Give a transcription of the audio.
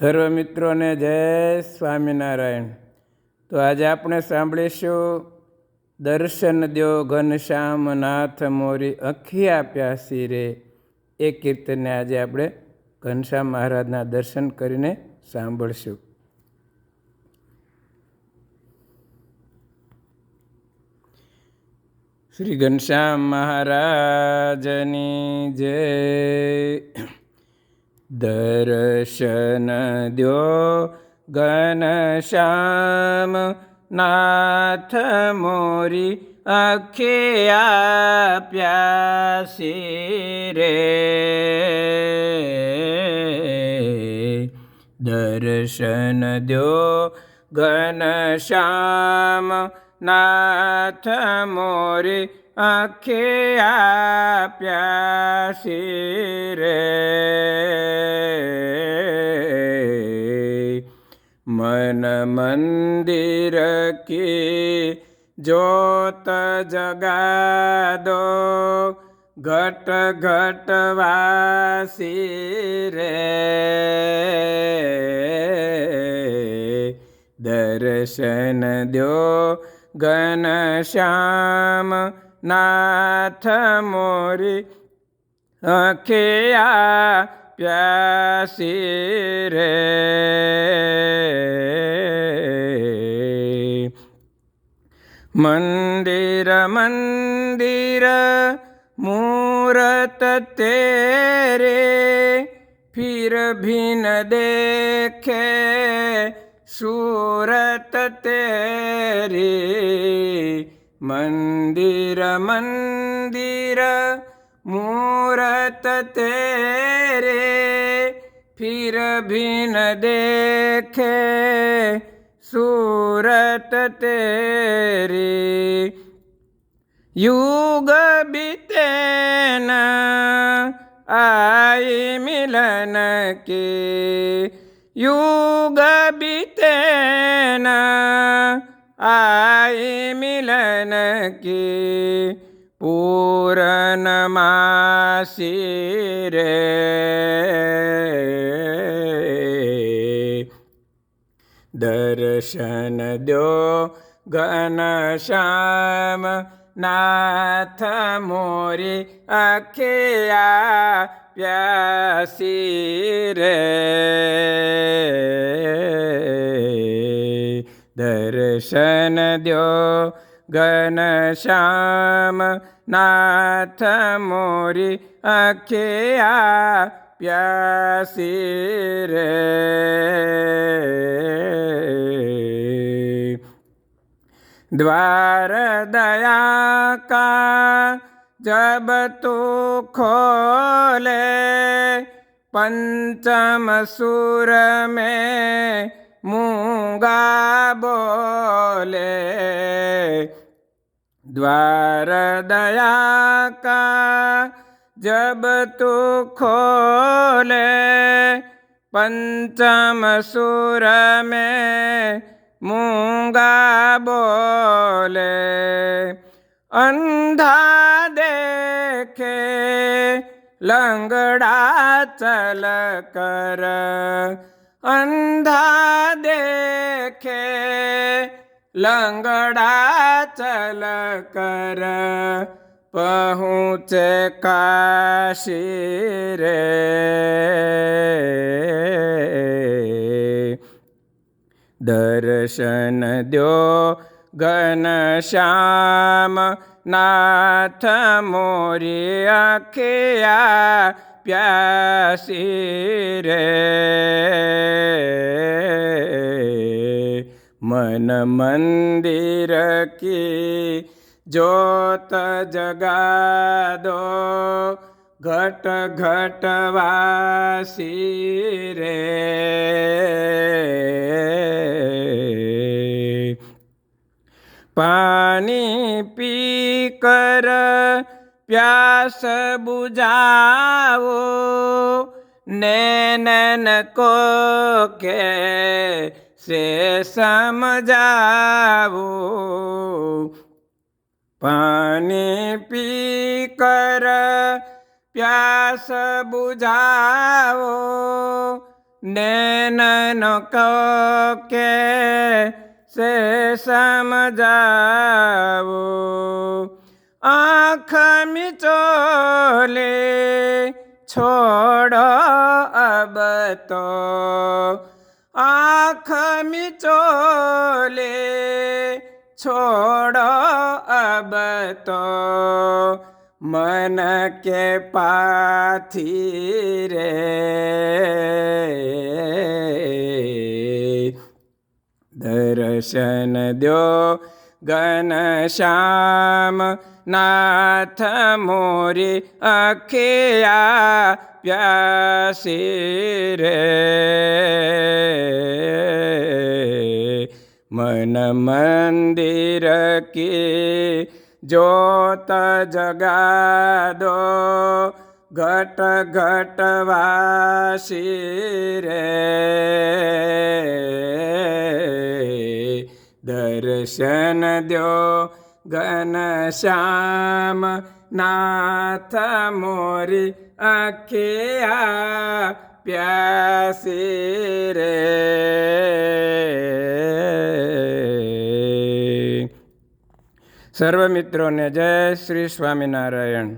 સર્વ મિત્રોને જય સ્વામિનારાયણ। તો આજે આપણે સાંભળીશું દર્શન દ્યો ઘનશ્યામ નાથ મોરી અખિયા પ્યાસી રે। એ કીર્તનને આજે આપણે ઘનશ્યામ મહારાજના દર્શન કરીને સાંભળશું। શ્રી ઘનશ્યામ મહારાજની જય। દર્શન દ્યો ઘનશ્યામ નાથ મોરી અખિયા પ્યાસી રે। દર્શન દ્યો ઘનશ્યામ નાથ મોરી અખિયા પ્યાસી રે। मन मंदिर की ज्योत जगा दो घट घट वासी रे। दर्शन द्यो घनश्याम नाथ मोरी अखिया प्यासी रे। मंदिर मंदिर मूरत तेरे फिर भी न देखे सूरत तेरी। मंदिर मंदिर मूरत तेरे फिर भी न देखे सूरत तेरी। युग बीते न आई मिलन की युग बीते न आई मिलन की पूर्णमासी रे। दर्शन द्यो घनश्याम नाथ मोरी अखिया प्यासी रे। दर्शन द्यो घनश्याम नाथ मोरी अखिया प्यासी रे। द्वार दया का जब तू खोले पंचम सुर में मूंगा बोले। द्वार दया का जब तू खोले पंचम सुर में मूंगा बोले। अंधा देखे लंगड़ा चल कर अंधा देखे लंगड़ा चल कर पहुँचे काशी रे। दर्शन द्यो घनश्याम नाथ मोरी अखिया प्यासी रे। मन मंदिर की ज्योत जगा दो घट घट वासी रे। पानी पी कर प्यास बुझाओ नैनन को कैसे समझाओ। पानी पी कर प्यास बुझाओ નૈનનો કે સે સમજાવું, આંખ મિચોલે છોડો અબ તો, આંખ મિચોલે છોડો અબ તો, મન કે પાથી રે, દર્શન દ્યો ઘનશ્યામ નાથ મોરી અખિયા પ્યાસી રે, મન મંદિર કી જ્યોત જગા દો, ઘટ ઘટ વાસી રે, દર્શન દ્યો ઘનશ્યામ નાથ મોરી અખિયા પ્યાસી રે. સર્વ મિત્રોને જય શ્રી સ્વામિનારાયણ.